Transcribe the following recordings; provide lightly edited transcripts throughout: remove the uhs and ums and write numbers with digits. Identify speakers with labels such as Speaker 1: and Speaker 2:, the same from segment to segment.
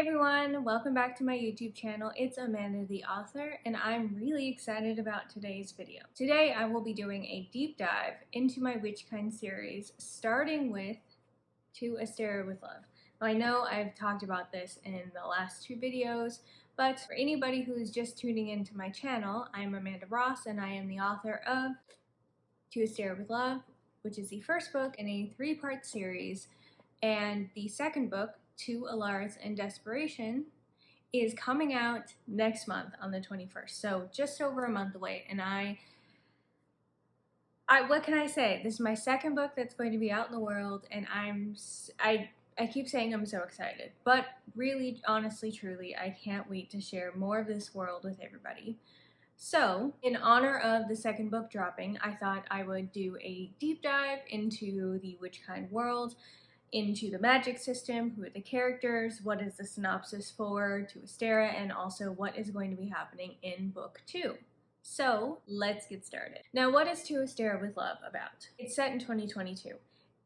Speaker 1: everyone, welcome back to my YouTube channel. It's Amanda the author, and I'm really excited about today's video. Today I will be doing a deep dive into my Witchkind series, starting with To Astera with Love. Now, I know I've talked about this in the last two videos, but for anybody who is just tuning into my channel, I'm Amanda Ross, and I am the author of To Astera with Love, which is the first book in a three-part series, and the second book, To Ilaris and Desperation, is coming out next month on the 21st, so just over a month away. And I what can I say? This is my second book that's going to be out in the world, and I keep saying I'm so excited, but really, honestly, truly, I can't wait to share more of this world with everybody. So, in honor of the second book dropping, I thought I would do a deep dive into the Witchkind world, into the magic system, who are the characters, what is the synopsis for To Astera, and also what is going to be happening in book 2. So let's get started. Now, what is To Astera with Love about? It's set in 2022,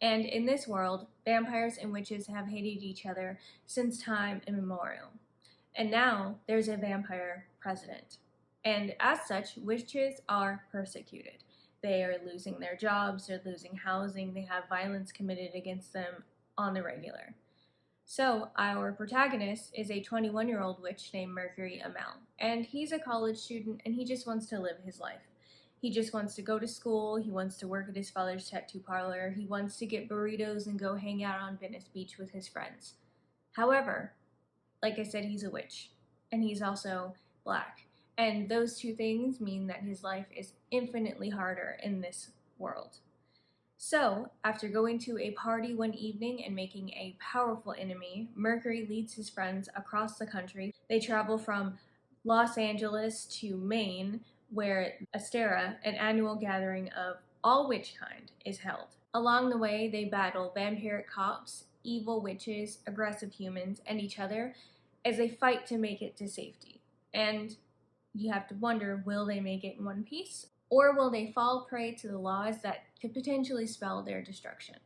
Speaker 1: and in this world, vampires and witches have hated each other since time immemorial. And now there's a vampire president. And as such, witches are persecuted. They are losing their jobs, they're losing housing, they have violence committed against them on the regular. So our protagonist is a 21-year-old witch named Mercury Amel, and he's a college student and he just wants to live his life. He just wants to go to school, he wants to work at his father's tattoo parlor, he wants to get burritos and go hang out on Venice Beach with his friends. However, like I said, he's a witch, and he's also black. And those two things mean that his life is infinitely harder in this world. So, after going to a party one evening and making a powerful enemy, Mercury leads his friends across the country. They travel from Los Angeles to Maine, where Astera, an annual gathering of all witchkind, is held. Along the way, they battle vampiric cops, evil witches, aggressive humans, and each other as they fight to make it to safety. And you have to wonder, will they make it in one piece? Or will they fall prey to the laws that could potentially spell their destruction?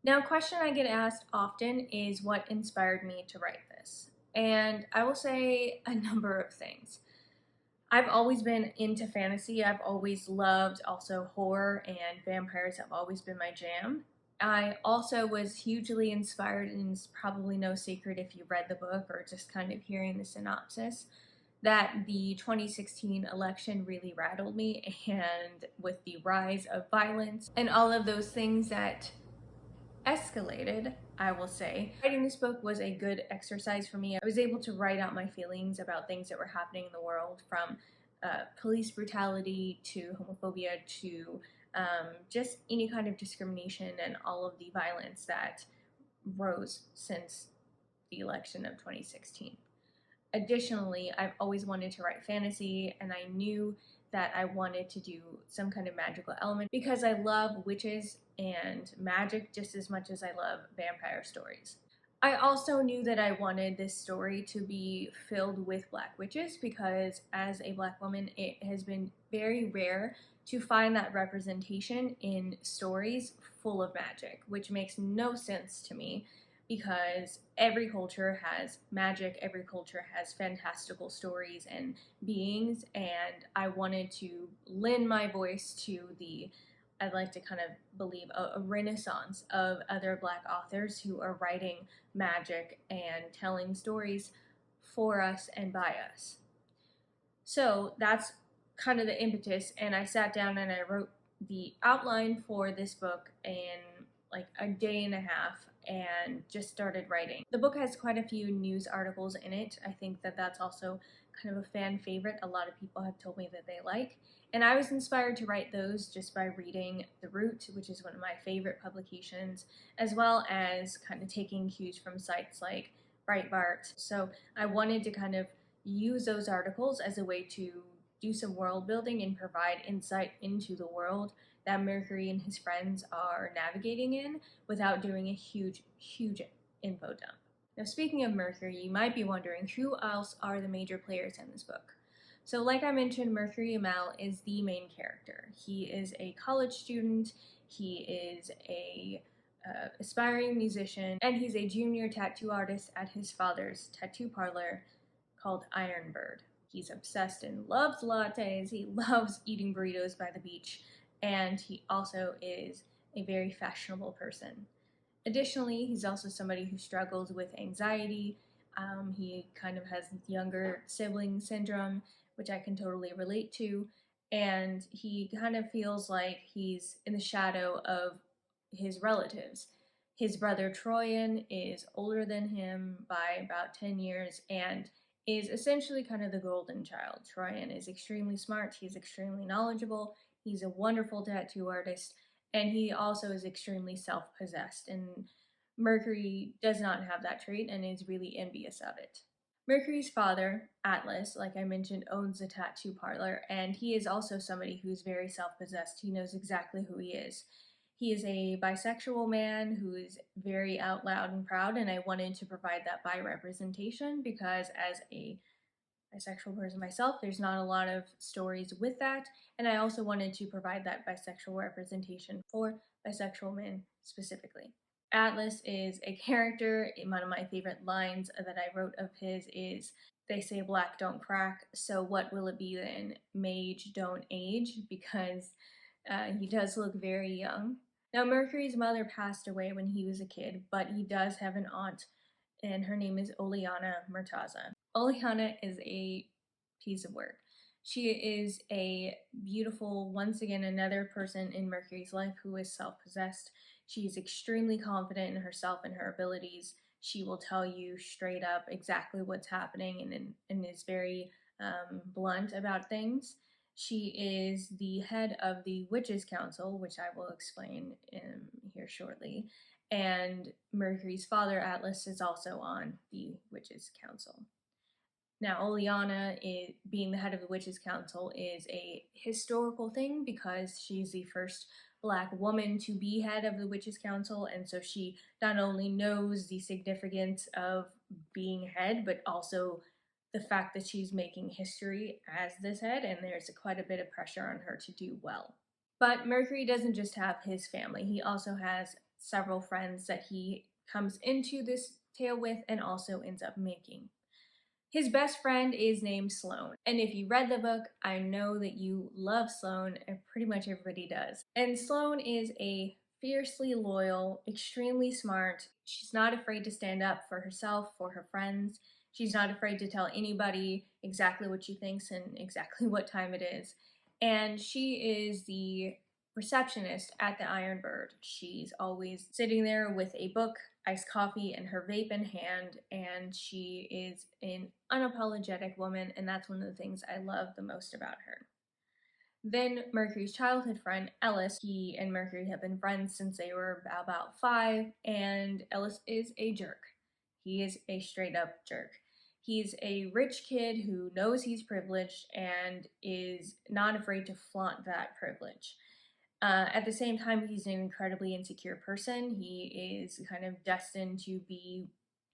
Speaker 1: Now, a question I get asked often is what inspired me to write this. And I will say a number of things. I've always been into fantasy. I've always loved also horror, and vampires have always been my jam. I also was hugely inspired, and it's probably no secret if you read the book or just kind of hearing the synopsis, that the 2016 election really rattled me, and with the rise of violence and all of those things that escalated, I will say, writing this book was a good exercise for me. I was able to write out my feelings about things that were happening in the world, from police brutality to homophobia to just any kind of discrimination and all of the violence that rose since the election of 2016. Additionally, I've always wanted to write fantasy, and I knew that I wanted to do some kind of magical element because I love witches and magic just as much as I love vampire stories. I also knew that I wanted this story to be filled with black witches because as a black woman, it has been very rare to find that representation in stories full of magic, which makes no sense to me, because every culture has magic, every culture has fantastical stories and beings, and I wanted to lend my voice to I'd like to kind of believe, a renaissance of other black authors who are writing magic and telling stories for us and by us. So that's kind of the impetus, and I sat down and I wrote the outline for this book in like a day and a half and just started writing. The book has quite a few news articles in it. I think that that's also kind of a fan favorite. A lot of people have told me that they like. And I was inspired to write those just by reading The Root, which is one of my favorite publications, as well as kind of taking cues from sites like Breitbart. So I wanted to kind of use those articles as a way to do some world building and provide insight into the world that Mercury and his friends are navigating in without doing a huge info dump. Now, speaking of Mercury, you might be wondering who else are the major players in this book. So like I mentioned, Mercury Amel is the main character. He is a college student, he is a aspiring musician, and he's a junior tattoo artist at his father's tattoo parlor called Ironbird. He's obsessed and loves lattes. He loves eating burritos by the beach, and he also is a very fashionable person. Additionally, he's also somebody who struggles with anxiety. He kind of has younger sibling syndrome, which I can totally relate to, and he kind of feels like he's in the shadow of his relatives. His brother Troyan is older than him by about 10 years and is essentially kind of the golden child. Troyan is extremely smart, he's extremely knowledgeable, he's a wonderful tattoo artist, and he also is extremely self-possessed, and Mercury does not have that trait and is really envious of it. Mercury's father, Atlas, like I mentioned, owns a tattoo parlor, and he is also somebody who's very self-possessed. He knows exactly who he is. He is a bisexual man who is very out loud and proud, and I wanted to provide that bi representation because as a bisexual person myself, there's not a lot of stories with that, and I also wanted to provide that bisexual representation for bisexual men specifically. Atlas is a character. One of my favorite lines that I wrote of his is, "They say black don't crack, so what will it be then? Mage don't age," because he does look very young. Now, Mercury's mother passed away when he was a kid, but he does have an aunt, and her name is Oleana Murtaza. Oleana is a piece of work. She is a beautiful, once again, another person in Mercury's life who is self-possessed. She's extremely confident in herself and her abilities. She will tell you straight up exactly what's happening and is very blunt about things. She is the head of the Witches Council, which I will explain here shortly. And Mercury's father, Atlas, is also on the Witches Council. Now, Oleana, being the head of the Witches Council, is a historical thing because she's the first Black woman to be head of the Witches Council, and so she not only knows the significance of being head, but also the fact that she's making history as this head, and there's quite a bit of pressure on her to do well. But Mercury doesn't just have his family, he also has several friends that he comes into this tale with and also ends up making. His best friend is named Sloane, and if you read the book, I know that you love Sloane, and pretty much everybody does. And Sloane is a fiercely loyal, extremely smart. She's not afraid to stand up for herself, for her friends. She's not afraid to tell anybody exactly what she thinks and exactly what time it is. And she is the receptionist at the Iron Bird. She's always sitting there with a book, iced coffee, and her vape in hand, and she is an unapologetic woman, and that's one of the things I love the most about her. Then Mercury's childhood friend, Ellis, he and Mercury have been friends since they were about 5, and Ellis is a jerk. He is a straight up jerk. He's a rich kid who knows he's privileged and is not afraid to flaunt that privilege. At the same time, he's an incredibly insecure person. He is kind of destined to be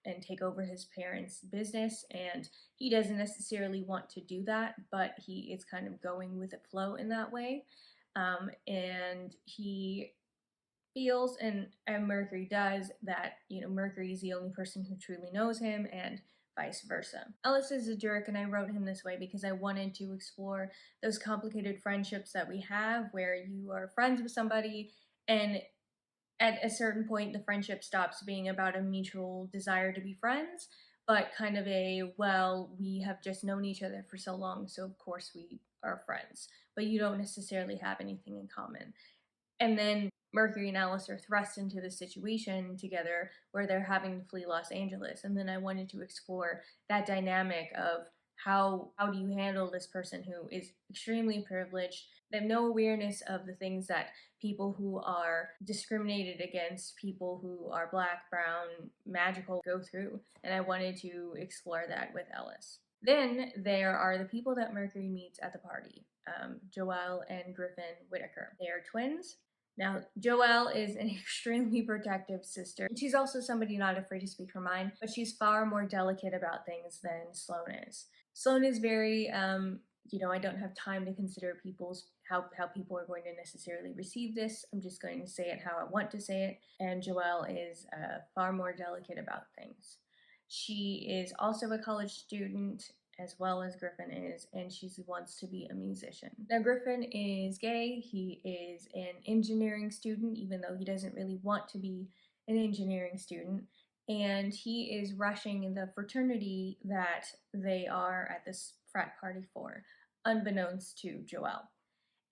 Speaker 1: and take over his parents' business, and he doesn't necessarily want to do that, but he is kind of going with the flow in that way. And he feels, and Mercury does, that Mercury is the only person who truly knows him, and vice versa. Ellis is a jerk, and I wrote him this way because I wanted to explore those complicated friendships that we have where you are friends with somebody and at a certain point the friendship stops being about a mutual desire to be friends, but kind of well, we have just known each other for so long, so of course we are friends, but you don't necessarily have anything in common. And then Mercury and Alice are thrust into the situation together where they're having to flee Los Angeles. And then I wanted to explore that dynamic of how do you handle this person who is extremely privileged. They have no awareness of the things that people who are discriminated against, people who are Black, brown, magical go through. And I wanted to explore that with Ellis. Then there are the people that Mercury meets at the party. Joelle and Griffin Whitaker. They are twins. Now, Joelle is an extremely protective sister. She's also somebody not afraid to speak her mind, but she's far more delicate about things than Sloane is. Sloane is very I don't have time to consider how people are going to necessarily receive this. I'm just going to say it how I want to say it. And Joelle is far more delicate about things. She is also a college student as well as Griffin is, and she wants to be a musician. Now, Griffin is gay. He is an engineering student, even though he doesn't really want to be an engineering student. And he is rushing the fraternity that they are at this frat party for, unbeknownst to Joelle.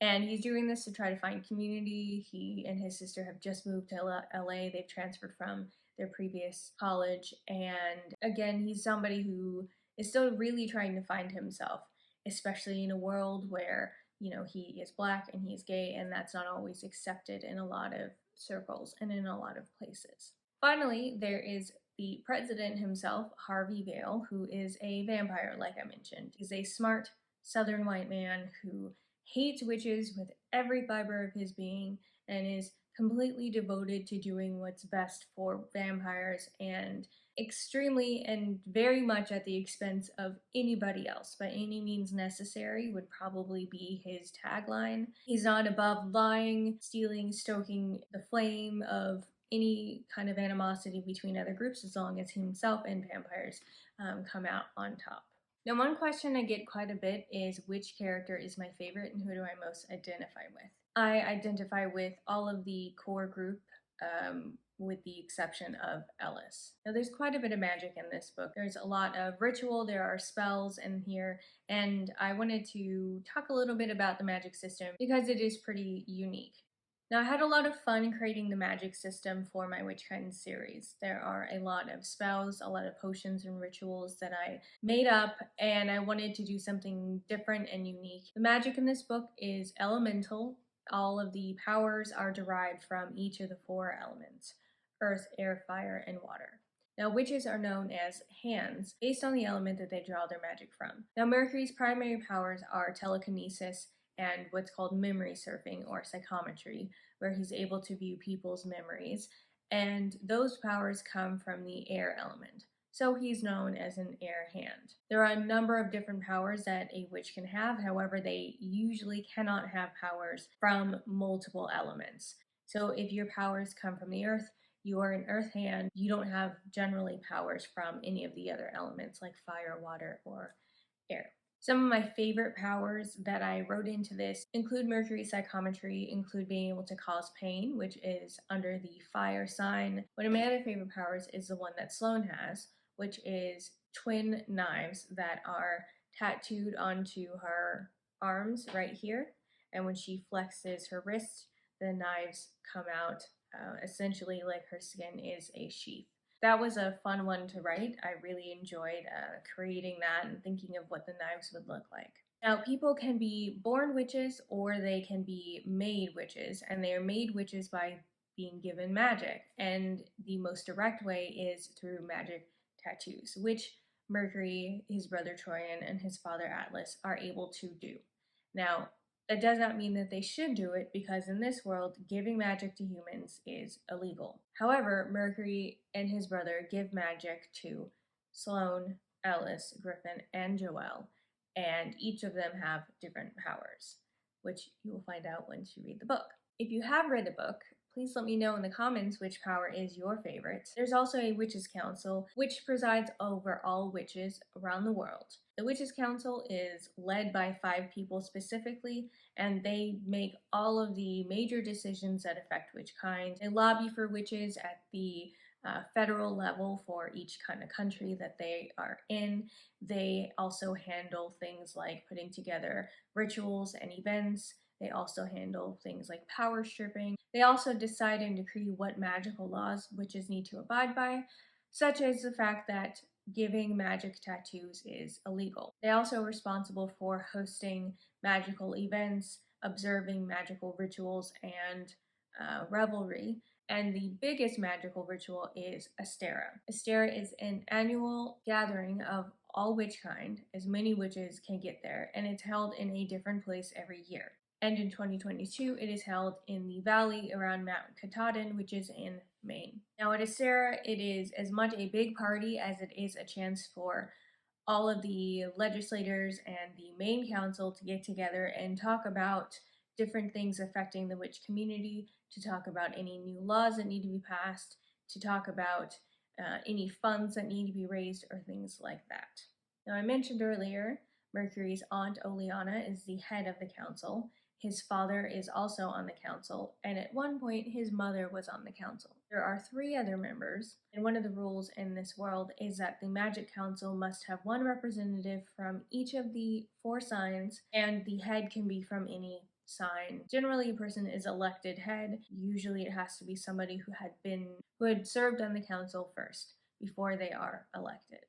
Speaker 1: And he's doing this to try to find community. He and his sister have just moved to LA. They've transferred from their previous college. And again, he's somebody who is still really trying to find himself, especially in a world where, he is Black and he's gay, and that's not always accepted in a lot of circles and in a lot of places. Finally, there is the president himself, Harvey Vale, who is a vampire, like I mentioned. He's a smart Southern white man who hates witches with every fiber of his being and is completely devoted to doing what's best for vampires, and extremely and very much at the expense of anybody else. By any means necessary would probably be his tagline. He's not above lying, stealing, stoking the flame of any kind of animosity between other groups, as long as himself and vampires come out on top. Now, one question I get quite a bit is which character is my favorite and who do I most identify with? I identify with all of the core group, with the exception of Ellis. Now, there's quite a bit of magic in this book. There's a lot of ritual, there are spells in here, and I wanted to talk a little bit about the magic system because it is pretty unique. Now, I had a lot of fun creating the magic system for my Witchkind series. There are a lot of spells, a lot of potions and rituals that I made up, and I wanted to do something different and unique. The magic in this book is elemental. All of the powers are derived from each of the 4 elements: earth, air, fire, and water. Now, witches are known as hands based on the element that they draw their magic from. Now, Mercury's primary powers are telekinesis and what's called memory surfing or psychometry, where he's able to view people's memories, and those powers come from the air element. So he's known as an air hand. There are a number of different powers that a witch can have, however, they usually cannot have powers from multiple elements. So if your powers come from the earth, you are an earth hand. You don't have generally powers from any of the other elements like fire, water, or air. Some of my favorite powers that I wrote into this include Mercury psychometry, include being able to cause pain, which is under the fire sign. One of my other favorite powers is the one that Sloane has, which is twin knives that are tattooed onto her arms right here. And when she flexes her wrist, the knives come out essentially like her skin is a sheath. That was a fun one to write. I really enjoyed creating that and thinking of what the knives would look like. Now, people can be born witches or they can be made witches, and they are made witches by being given magic. And the most direct way is through magic tattoos, which Mercury, his brother Troyan, and his father Atlas are able to do. Now, that does not mean that they should do it, because in this world, giving magic to humans is illegal. However, Mercury and his brother give magic to Sloane, Alice, Griffin, and Joelle, and each of them have different powers, which you will find out once you read the book. If you have read the book, please let me know in the comments which power is your favorite. There's also a Witches' Council, which presides over all witches around the world. The Witches' Council is led by 5 people specifically, and they make all of the major decisions that affect Witchkind. They lobby for witches at the federal level for each kind of country that they are in. They also handle things like putting together rituals and events. They also handle things like power stripping. They also decide and decree what magical laws witches need to abide by, such as the fact that giving magic tattoos is illegal. They also are responsible for hosting magical events, observing magical rituals, and revelry. And the biggest magical ritual is Astera. Astera is an annual gathering of all witchkind, as many witches can get there, and it's held in a different place every year. And in 2022, it is held in the valley around Mount Katahdin, which is in Maine. Now at Astera, it is as much a big party as it is a chance for all of the legislators and the main council to get together and talk about different things affecting the witch community, to talk about any new laws that need to be passed, to talk about any funds that need to be raised, or things like that. Now, I mentioned earlier, Mercury's aunt Oleana is the head of the council. His father is also on the council, and at one point his mother was on the council. There are 3 other members, and one of the rules in this world is that the Magic Council must have 1 representative from each of the 4 signs, and the head can be from any sign. Generally, a person is elected head. Usually it has to be somebody who had served on the council first before they are elected.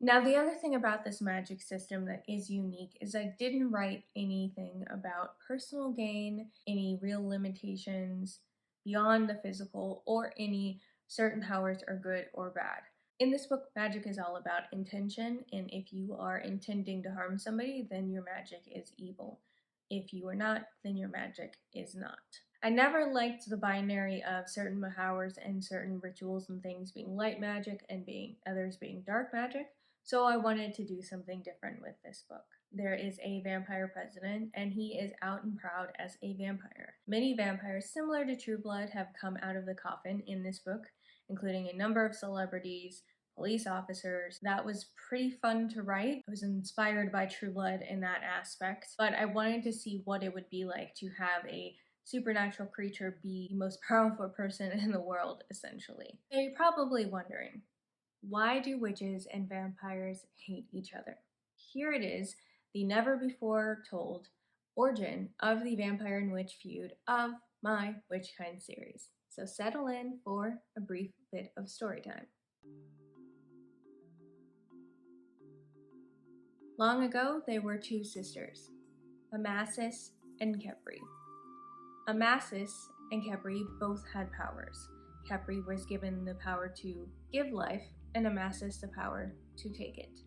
Speaker 1: Now, the other thing about this magic system that is unique is I didn't write anything about personal gain, any real limitations beyond the physical, or any certain powers are good or bad. In this book, magic is all about intention, and if you are intending to harm somebody, then your magic is evil. If you are not, then your magic is not. I never liked the binary of certain powers and certain rituals and things being light magic and others being dark magic. So I wanted to do something different with this book. There is a vampire president, and he is out and proud as a vampire. Many vampires similar to True Blood have come out of the coffin in this book, including a number of celebrities, police officers. That was pretty fun to write. I was inspired by True Blood in that aspect, but I wanted to see what it would be like to have a supernatural creature be the most powerful person in the world, essentially. Now, you're probably wondering, why do witches and vampires hate each other? Here it is, the never before told origin of the vampire and witch feud of my Witchkind series. So settle in for a brief bit of story time. Long ago, there were 2 sisters, Amasis and Khepri. Amasis and Khepri both had powers. Khepri was given the power to give life, and Amasis the power to take it.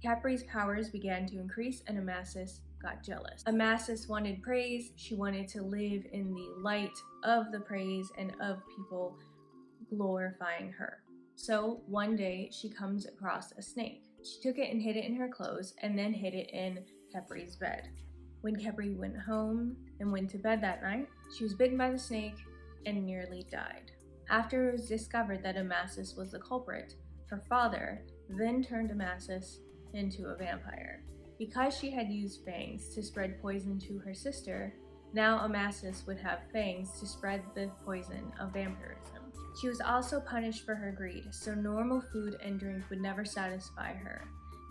Speaker 1: Khepri's powers began to increase, and Amasis got jealous. Amasis wanted praise. She wanted to live in the light of the praise and of people glorifying her. So one day she comes across a snake. She took it and hid it in her clothes, and then hid it in Khepri's bed. When Khepri went home and went to bed that night, she was bitten by the snake and nearly died. After it was discovered that Amasis was the culprit, her father then turned Amasis into a vampire. Because she had used fangs to spread poison to her sister, now Amasis would have fangs to spread the poison of vampirism. She was also punished for her greed, so normal food and drink would never satisfy her.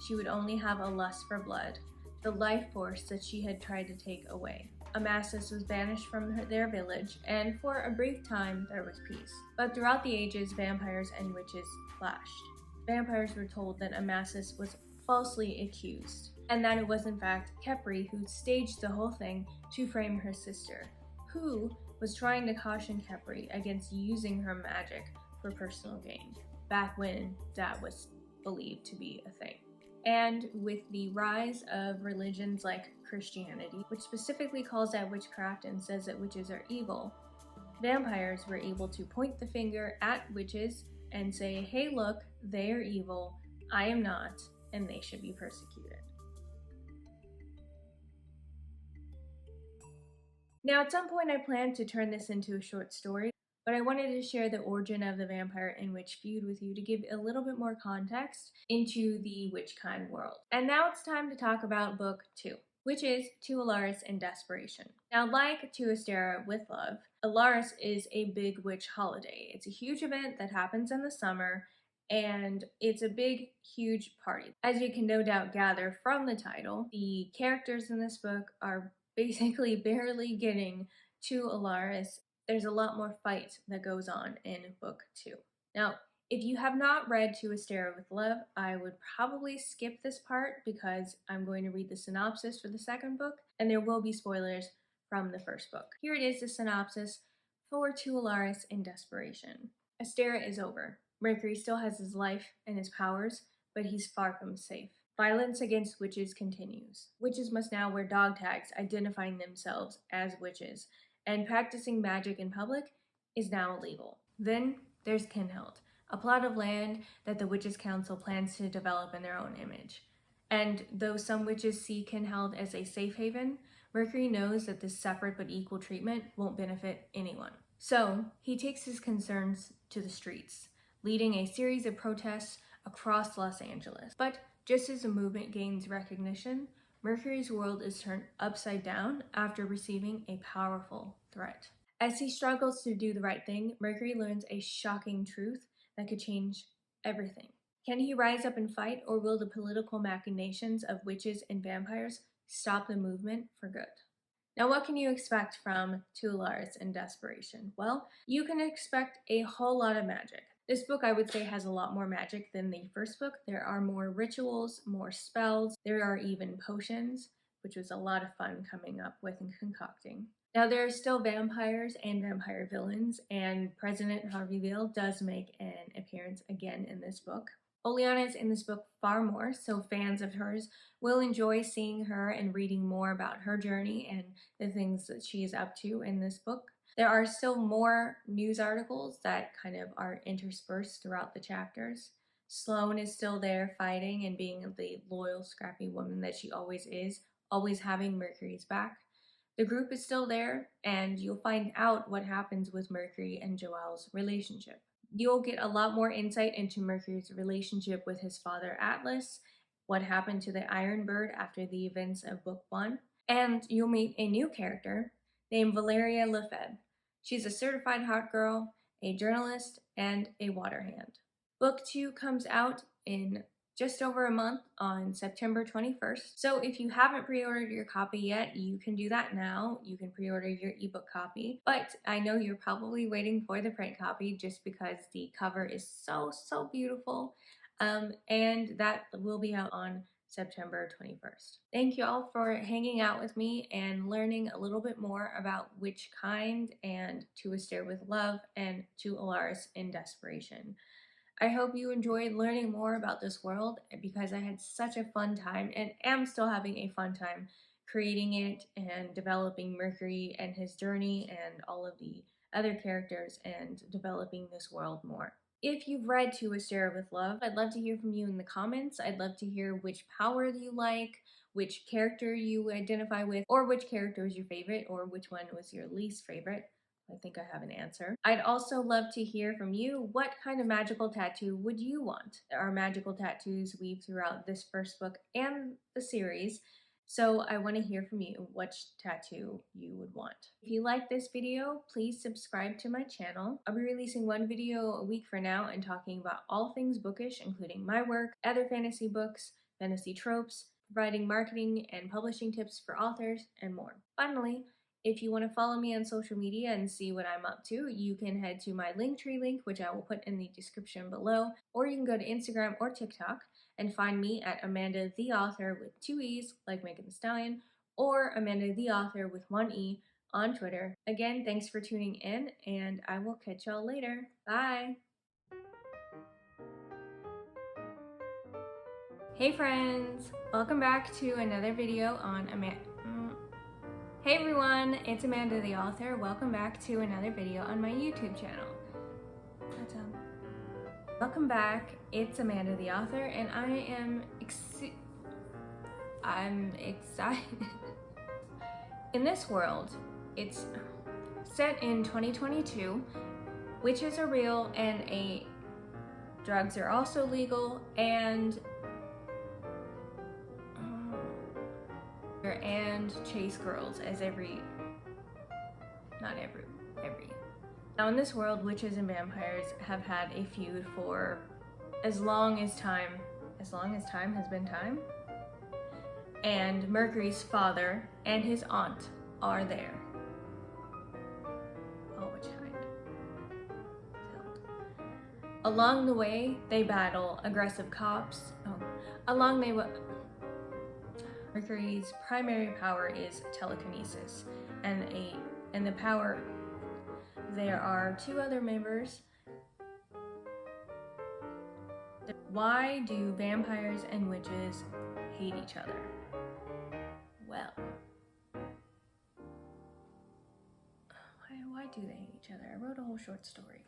Speaker 1: She would only have a lust for blood, the life force that she had tried to take away. Amasis was banished from their village, and for a brief time there was peace. But throughout the ages, vampires and witches clashed. Vampires were told that Amasis was falsely accused, and that it was in fact Khepri who staged the whole thing to frame her sister, who was trying to caution Khepri against using her magic for personal gain, back when that was believed to be a thing. And with the rise of religions like Christianity, which specifically calls out witchcraft and says that witches are evil, vampires were able to point the finger at witches and say, hey look, they are evil, I am not, and they should be persecuted. Now, at some point I planned to turn this into a short story, but I wanted to share the origin of the vampire and witch feud with you to give a little bit more context into the Witchkind world. And now it's time to talk about book 2, which is To Ilaris and Desperation. Now, like To Astera with Love, Ilaris is a big witch holiday. It's a huge event that happens in the summer, and it's a big, huge party. As you can no doubt gather from the title, the characters in this book are basically barely getting to Ilaris. There's a lot more fight that goes on in book 2. Now, if you have not read To Astera with Love, I would probably skip this part because I'm going to read the synopsis for the second book, and there will be spoilers from the first book. Here it is, the synopsis for To Ilaris and Desperation. Astera is over. Mercury still has his life and his powers, but he's far from safe. Violence against witches continues. Witches must now wear dog tags identifying themselves as witches, and practicing magic in public is now illegal. Then there's Kinheld, a plot of land that the Witches' Council plans to develop in their own image. And though some witches see Kin held as a safe haven, Mercury knows that this separate but equal treatment won't benefit anyone. So he takes his concerns to the streets, leading a series of protests across Los Angeles. But just as the movement gains recognition, Mercury's world is turned upside down after receiving a powerful threat. As he struggles to do the right thing, Mercury learns a shocking truth that could change everything. Can he rise up and fight, or will the political machinations of witches and vampires stop the movement for good? Now, what can you expect from To Astera and Desperation? Well, you can expect a whole lot of magic. This book, I would say, has a lot more magic than the first book. There are more rituals, more spells, there are even potions, which was a lot of fun coming up with and concocting. Now, there are still vampires and vampire villains, and President Harveyville does make an appearance again in this book. Oleana is in this book far more, so fans of hers will enjoy seeing her and reading more about her journey and the things that she is up to in this book. There are still more news articles that kind of are interspersed throughout the chapters. Sloane is still there fighting and being the loyal, scrappy woman that she always is, always having Mercury's back. The group is still there, and you'll find out what happens with Mercury and Joelle's relationship. You'll get a lot more insight into Mercury's relationship with his father Atlas, what happened to the Iron Bird after the events of Book 1, and you'll meet a new character named Valeria Lefebvre. She's a certified hot girl, a journalist, and a water hand. Book 2 comes out in just over a month on September 21st. So if you haven't pre-ordered your copy yet, you can do that now. You can pre-order your ebook copy, but I know you're probably waiting for the print copy just because the cover is so beautiful. And that will be out on September 21st. Thank you all for hanging out with me and learning a little bit more about Witchkind and To Astera with Love and To Ilaris in Desperation. I hope you enjoyed learning more about this world because I had such a fun time and am still having a fun time creating it and developing Mercury and his journey and all of the other characters and developing this world more. If you've read To Astera with Love, I'd love to hear from you in the comments. I'd love to hear which power you like, which character you identify with, or which character is your favorite, or which one was your least favorite. I think I have an answer. I'd also love to hear from you. What kind of magical tattoo would you want? There are magical tattoos weaved throughout this first book and the series, so I want to hear from you which tattoo you would want. If you like this video, please subscribe to my channel. I'll be releasing one video a week for now and talking about all things bookish, including my work, other fantasy books, fantasy tropes, providing marketing and publishing tips for authors, and more. Finally, if you want to follow me on social media and see what I'm up to, you can head to my Linktree link, which I will put in the description below, or you can go to Instagram or TikTok and find me at Amanda the Author with 2 E's, like Megan Thee Stallion, or Amanda the Author with 1 E on Twitter. Again, thanks for tuning in, and I will catch y'all later. Bye! Hey friends! Welcome back to another video on Hey everyone, it's Amanda the Author. Welcome back to another video on my YouTube channel. Welcome back, it's Amanda the Author, and I'm excited. In this world, it's set in 2022, witches are real, and drugs are also legal, and chase girls as not every. Now in this world, witches and vampires have had a feud for as long as time has been time. And Mercury's father and his aunt are there. Oh, Witchkind. Along the way, they battle aggressive cops. Mercury's primary power is telekinesis, and the power. There are 2 other members. Why do vampires and witches hate each other? Well, why do they hate each other? I wrote a whole short story.